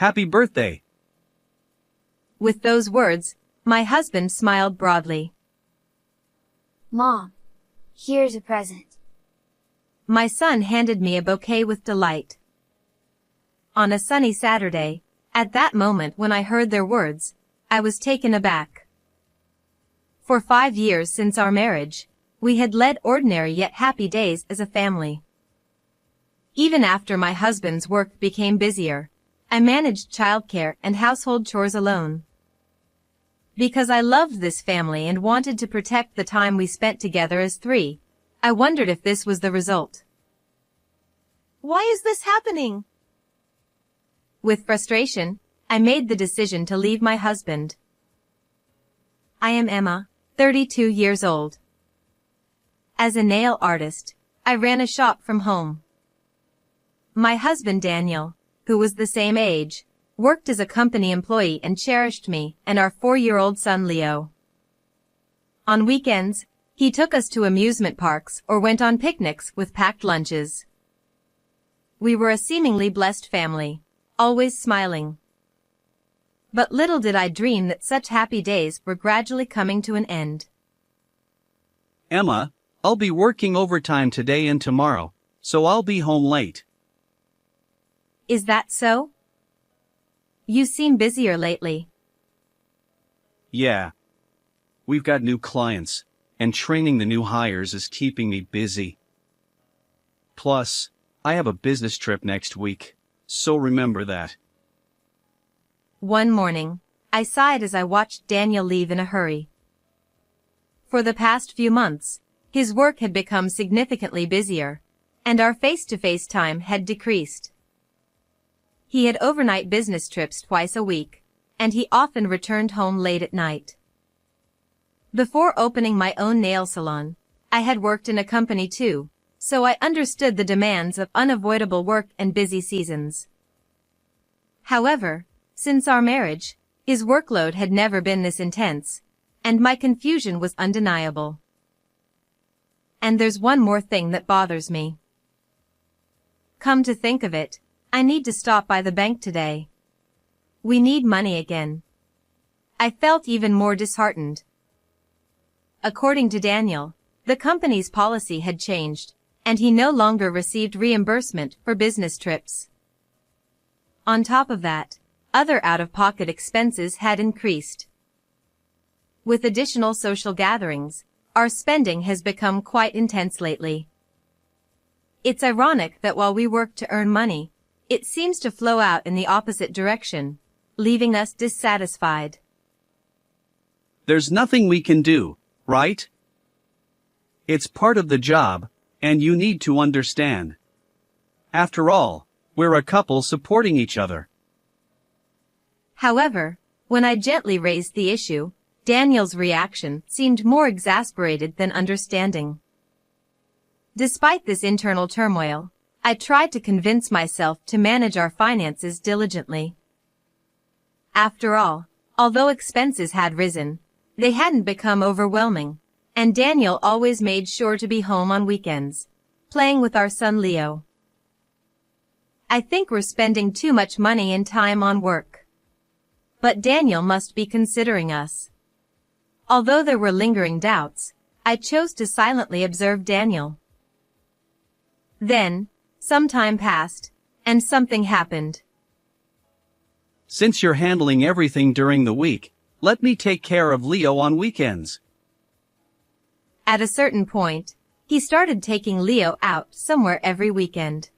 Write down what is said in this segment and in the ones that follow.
Happy birthday. With those words, my husband smiled broadly. Mom, here's a present. My son handed me a bouquet with delight. On a sunny Saturday, at that moment when I heard their words, I was taken aback. For 5 years since our marriage, we had led ordinary yet happy days as a family. Even after my husband's work became busier, I managed childcare and household chores alone. Because I loved this family and wanted to protect the time we spent together as three, I wondered if this was the result. Why is this happening? With frustration, I made the decision to leave my husband. I am Emma, 32 years old. As a nail artist, I ran a shop from home. My husband Daniel, who was the same age, worked as a company employee and cherished me and our 4-year-old son Leo. On weekends, he took us to amusement parks or went on picnics with packed lunches. We were a seemingly blessed family, always smiling. But little did I dream that such happy days were gradually coming to an end. Emma, I'll be working overtime today and tomorrow, so I'll be home late. Is that so? You seem busier lately. Yeah. We've got new clients, and training the new hires is keeping me busy. Plus, I have a business trip next week, so remember that. One morning, I sighed as I watched Daniel leave in a hurry. For the past few months, his work had become significantly busier, and our face-to-face time had decreased. He had overnight business trips twice a week, and he often returned home late at night. Before opening my own nail salon, I had worked in a company too, so I understood the demands of unavoidable work and busy seasons. However, since our marriage, his workload had never been this intense, and my confusion was undeniable. And there's one more thing that bothers me. Come to think of it, I need to stop by the bank today. We need money again. I felt even more disheartened. According to Daniel, the company's policy had changed, and he no longer received reimbursement for business trips. On top of that, other out-of-pocket expenses had increased. With additional social gatherings, our spending has become quite intense lately. It's ironic that while we work to earn money, it seems to flow out in the opposite direction, leaving us dissatisfied. There's nothing we can do, right? It's part of the job, and you need to understand. After all, we're a couple supporting each other. However, when I gently raised the issue, Daniel's reaction seemed more exasperated than understanding. Despite this internal turmoil, I tried to convince myself to manage our finances diligently. After all, although expenses had risen, they hadn't become overwhelming, and Daniel always made sure to be home on weekends, playing with our son Leo. I think we're spending too much money and time on work. But Daniel must be considering us. Although there were lingering doubts, I chose to silently observe Daniel. Then, some time passed, and something happened. Since you're handling everything during the week, let me take care of Leo on weekends. At a certain point, he started taking Leo out somewhere every weekend.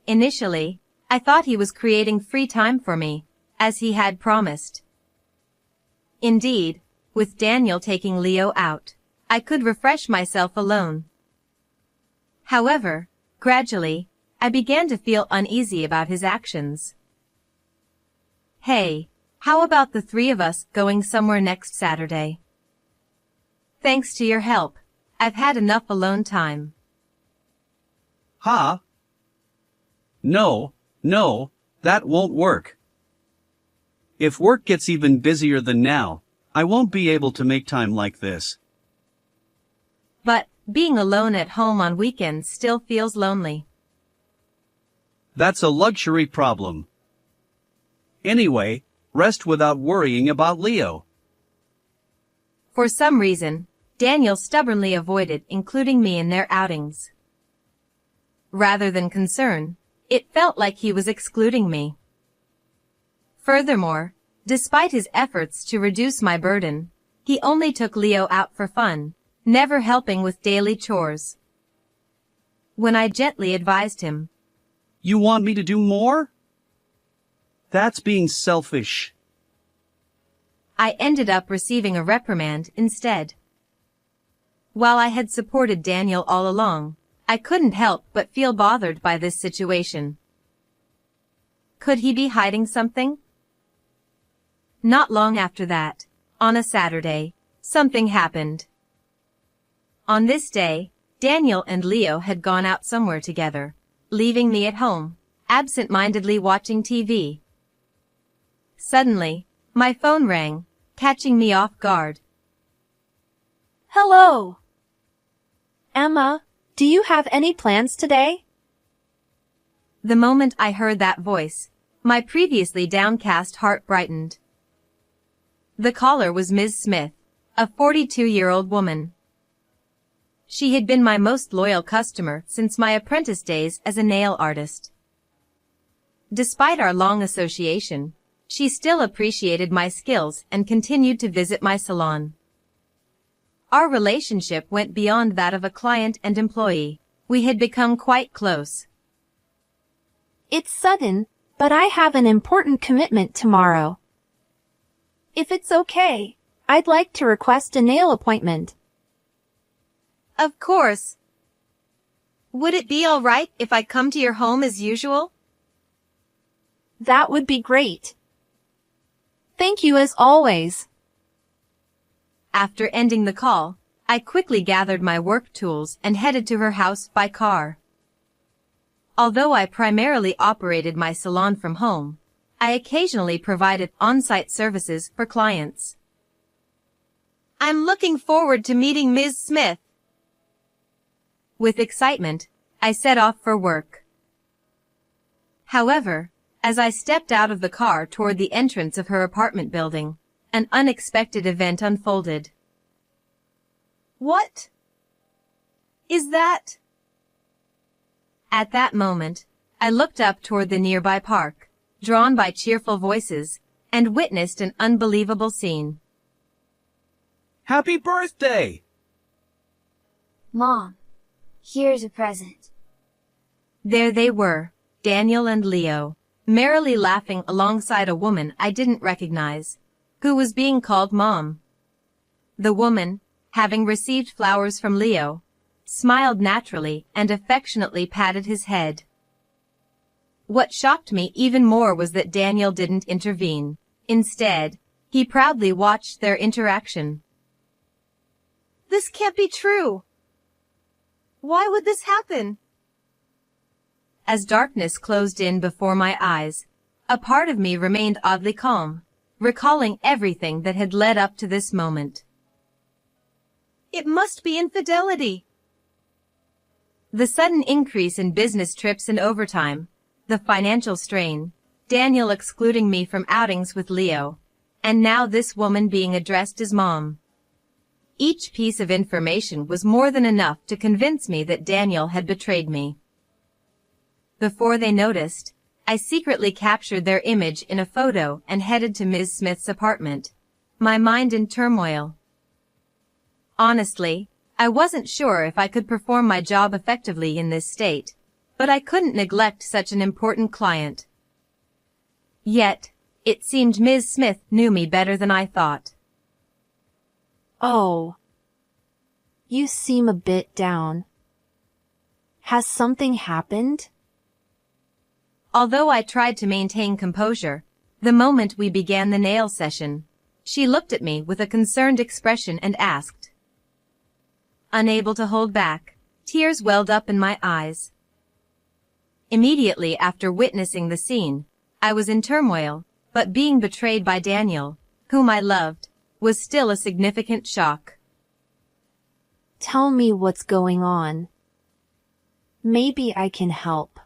Initially, I thought he was creating free time for me, as he had promised. Indeed, with Daniel taking Leo out, I could refresh myself alone. However, gradually, I began to feel uneasy about his actions. Hey, how about the three of us going somewhere next Saturday? Thanks to your help, I've had enough alone time. Huh? No, that won't work. If work gets even busier than now, I won't be able to make time like this. But, being alone at home on weekends still feels lonely. That's a luxury problem. Anyway, rest without worrying about Leo. For some reason, Daniel stubbornly avoided including me in their outings. Rather than concern, it felt like he was excluding me. Furthermore, despite his efforts to reduce my burden, he only took Leo out for fun, never helping with daily chores. When I gently advised him, You want me to do more? That's being selfish. I ended up receiving a reprimand instead. While I had supported Daniel all along, I couldn't help but feel bothered by this situation. Could he be hiding something? Not long after that, on a Saturday, something happened. On this day, Daniel and Leo had gone out somewhere together, leaving me at home, absent-mindedly watching TV. Suddenly, my phone rang, catching me off guard. Hello. Emma, do you have any plans today? The moment I heard that voice, my previously downcast heart brightened. The caller was Ms. Smith, a 42-year-old woman. She had been my most loyal customer since my apprentice days as a nail artist. Despite our long association, she still appreciated my skills and continued to visit my salon. Our relationship went beyond that of a client and employee. We had become quite close. It's sudden, but I have an important commitment tomorrow. If it's okay, I'd like to request a nail appointment. Of course. Would it be all right if I come to your home as usual? That would be great. Thank you as always. After ending the call, I quickly gathered my work tools and headed to her house by car. Although I primarily operated my salon from home, I occasionally provided on-site services for clients. I'm looking forward to meeting Ms. Smith. With excitement, I set off for work. However, as I stepped out of the car toward the entrance of her apartment building, an unexpected event unfolded. What is that? At that moment, I looked up toward the nearby park, drawn by cheerful voices, and witnessed an unbelievable scene. Happy birthday! Mom, here's a present. There they were, Daniel and Leo, merrily laughing alongside a woman I didn't recognize, who was being called Mom. The woman, having received flowers from Leo, smiled naturally and affectionately patted his head. What shocked me even more was that Daniel didn't intervene. Instead, he proudly watched their interaction. This can't be true. Why would this happen? As darkness closed in before my eyes, a part of me remained oddly calm, recalling everything that had led up to this moment. It must be infidelity. The sudden increase in business trips and overtime, the financial strain, Daniel excluding me from outings with Leo, and now this woman being addressed as Mom. Each piece of information was more than enough to convince me that Daniel had betrayed me. Before they noticed, I secretly captured their image in a photo and headed to Ms. Smith's apartment, my mind in turmoil. Honestly, I wasn't sure if I could perform my job effectively in this state, but I couldn't neglect such an important client. Yet, it seemed Ms. Smith knew me better than I thought. Oh. You seem a bit down. Has something happened? Although I tried to maintain composure, the moment we began the nail session, she looked at me with a concerned expression and asked. Unable to hold back, tears welled up in my eyes. Immediately after witnessing the scene, I was in turmoil, but being betrayed by Daniel, whom I loved, was still a significant shock. Tell me what's going on. Maybe I can help.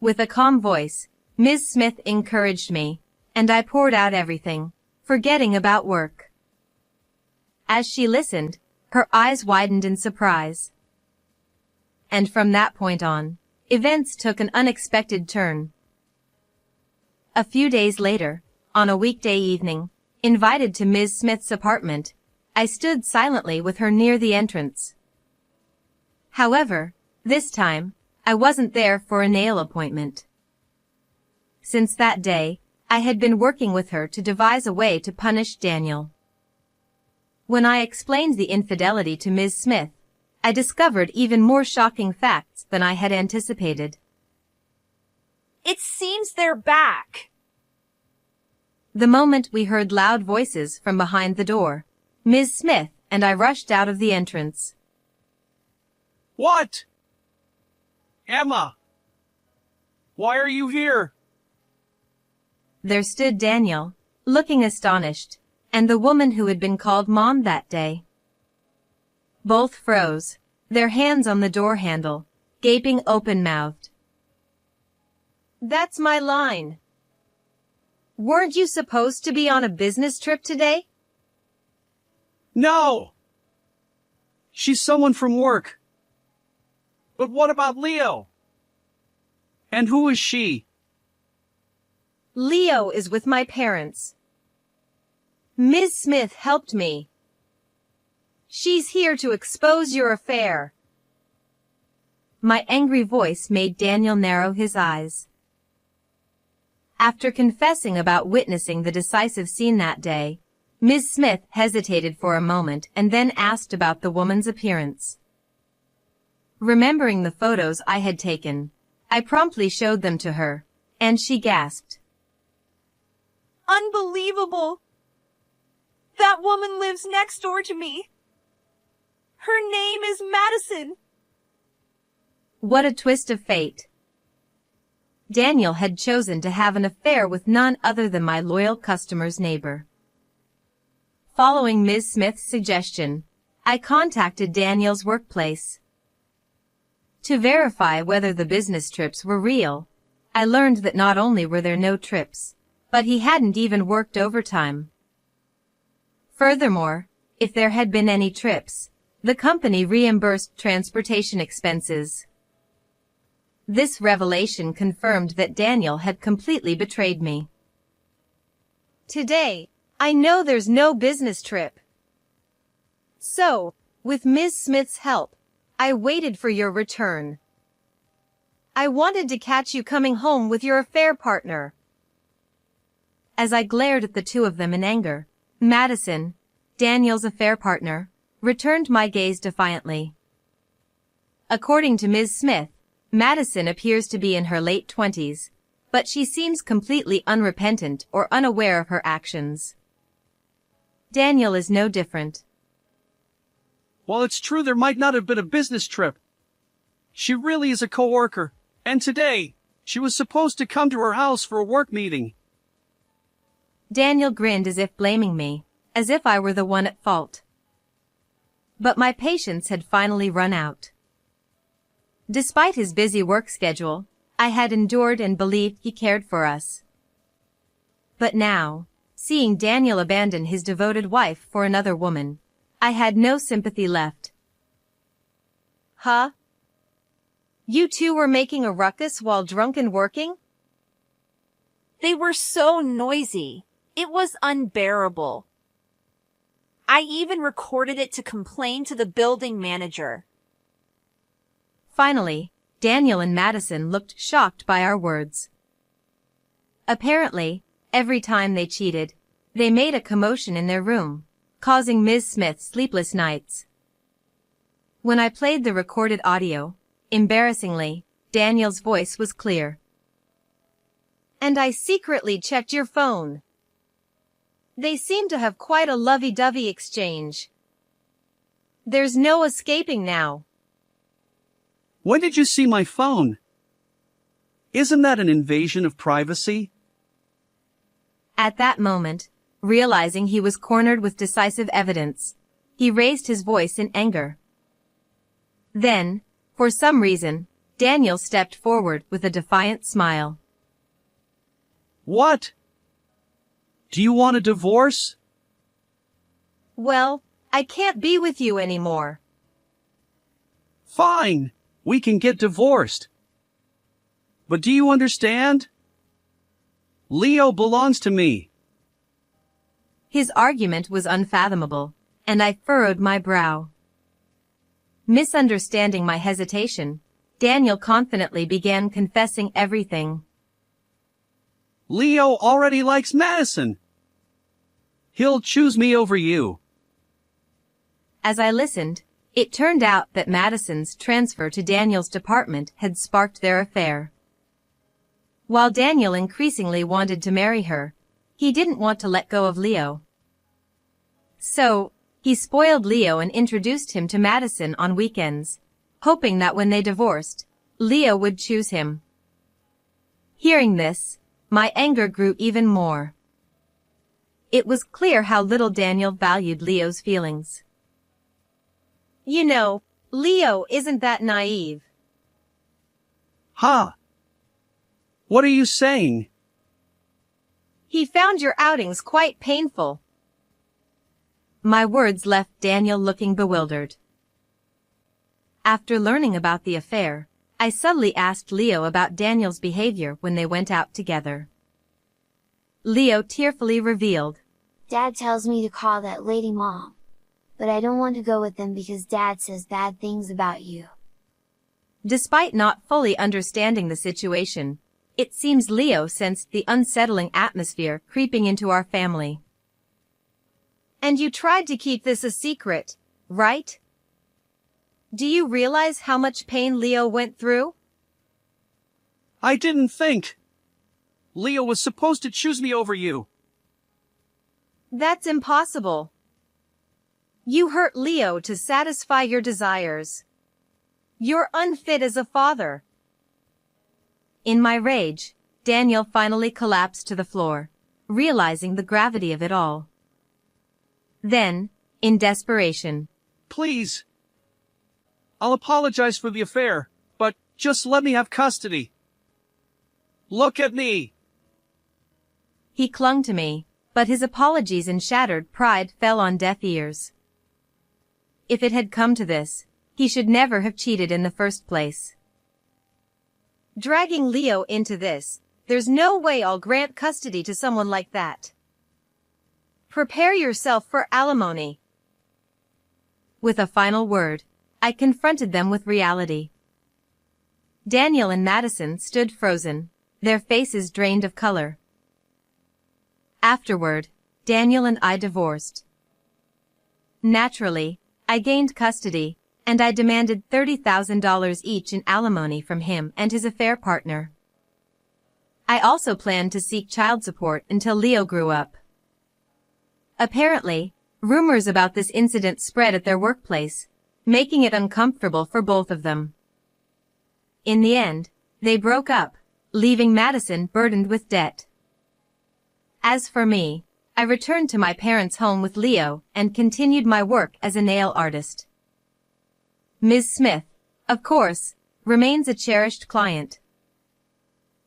With a calm voice, Ms. Smith encouraged me, and I poured out everything, forgetting about work. As she listened, her eyes widened in surprise. And from that point on, events took an unexpected turn. A few days later, on a weekday evening, invited to Ms. Smith's apartment, I stood silently with her near the entrance. However, this time, I wasn't there for a nail appointment. Since that day, I had been working with her to devise a way to punish Daniel. When I explained the infidelity to Ms. Smith, I discovered even more shocking facts than I had anticipated. It seems they're back. The moment we heard loud voices from behind the door, Ms. Smith and I rushed out of the entrance. What? Emma! Why are you here? There stood Daniel, looking astonished, and the woman who had been called Mom that day. Both froze, their hands on the door handle, gaping open-mouthed. That's my line. Weren't you supposed to be on a business trip today? No! She's someone from work. But what about Leo? And who is she? Leo is with my parents. Ms. Smith helped me. She's here to expose your affair. My angry voice made Daniel narrow his eyes. After confessing about witnessing the decisive scene that day, Ms. Smith hesitated for a moment and then asked about the woman's appearance. Remembering the photos I had taken, I promptly showed them to her, and she gasped. Unbelievable! That woman lives next door to me. Her name is Madison. What a twist of fate. Daniel had chosen to have an affair with none other than my loyal customer's neighbor. Following Ms. Smith's suggestion, I contacted Daniel's workplace. To verify whether the business trips were real, I learned that not only were there no trips, but he hadn't even worked overtime. Furthermore, if there had been any trips, the company reimbursed transportation expenses. This revelation confirmed that Daniel had completely betrayed me. Today, I know there's no business trip. So, with Ms. Smith's help, I waited for your return. I wanted to catch you coming home with your affair partner. As I glared at the two of them in anger, Madison, Daniel's affair partner, returned my gaze defiantly. According to Ms. Smith, Madison appears to be in her late 20s, but she seems completely unrepentant or unaware of her actions. Daniel is no different. Well, it's true there might not have been a business trip. She really is a coworker, and today, she was supposed to come to her house for a work meeting. Daniel grinned as if blaming me, as if I were the one at fault. But my patience had finally run out. Despite his busy work schedule, I had endured and believed he cared for us. But now, seeing Daniel abandon his devoted wife for another woman, I had no sympathy left. Huh? You two were making a ruckus while drunk and working? They were so noisy. It was unbearable. I even recorded it to complain to the building manager. Finally, Daniel and Madison looked shocked by our words. Apparently, every time they cheated, they made a commotion in their room, causing Ms. Smith sleepless nights. When I played the recorded audio, embarrassingly, Daniel's voice was clear. And I secretly checked your phone. They seem to have quite a lovey-dovey exchange. There's no escaping now. When did you see my phone? Isn't that an invasion of privacy? At that moment, realizing he was cornered with decisive evidence, he raised his voice in anger. Then, for some reason, Daniel stepped forward with a defiant smile. What? Do you want a divorce? Well, I can't be with you anymore. Fine, we can get divorced. But do you understand? Leo belongs to me. His argument was unfathomable, and I furrowed my brow. Misunderstanding my hesitation, Daniel confidently began confessing everything. Leo already likes Madison. He'll choose me over you. As I listened, it turned out that Madison's transfer to Daniel's department had sparked their affair. While Daniel increasingly wanted to marry her, he didn't want to let go of Leo. So, he spoiled Leo and introduced him to Madison on weekends, hoping that when they divorced, Leo would choose him. Hearing this, my anger grew even more. It was clear how little Daniel valued Leo's feelings. You know, Leo isn't that naive. Huh? What are you saying? He found your outings quite painful. My words left Daniel looking bewildered. After learning about the affair, I subtly asked Leo about Daniel's behavior when they went out together. Leo tearfully revealed, Dad tells me to call that lady Mom. But I don't want to go with them because Dad says bad things about you. Despite not fully understanding the situation, it seems Leo sensed the unsettling atmosphere creeping into our family. And you tried to keep this a secret, right? Do you realize how much pain Leo went through? I didn't think. Leo was supposed to choose me over you. That's impossible. You hurt Leo to satisfy your desires. You're unfit as a father. In my rage, Daniel finally collapsed to the floor, realizing the gravity of it all. Then, in desperation, Please. I'll apologize for the affair, but just let me have custody. Look at me. he clung to me, but his apologies and shattered pride fell on deaf ears. If it had come to this, he should never have cheated in the first place. Dragging Leo into this, there's no way I'll grant custody to someone like that. Prepare yourself for alimony. With a final word, I confronted them with reality. Daniel and Madison stood frozen, their faces drained of color. Afterward, Daniel and I divorced. Naturally, I gained custody, and I demanded $30,000 each in alimony from him and his affair partner. I also planned to seek child support until Leo grew up. Apparently, rumors about this incident spread at their workplace, making it uncomfortable for both of them. In the end, they broke up, leaving Madison burdened with debt. As for me, I returned to my parents' home with Leo and continued my work as a nail artist. Ms. Smith, of course, remains a cherished client.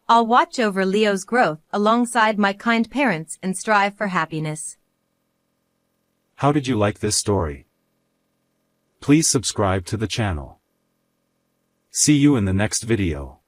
I'll watch over Leo's growth alongside my kind parents and strive for happiness. How did you like this story? Please subscribe to the channel. See you in the next video.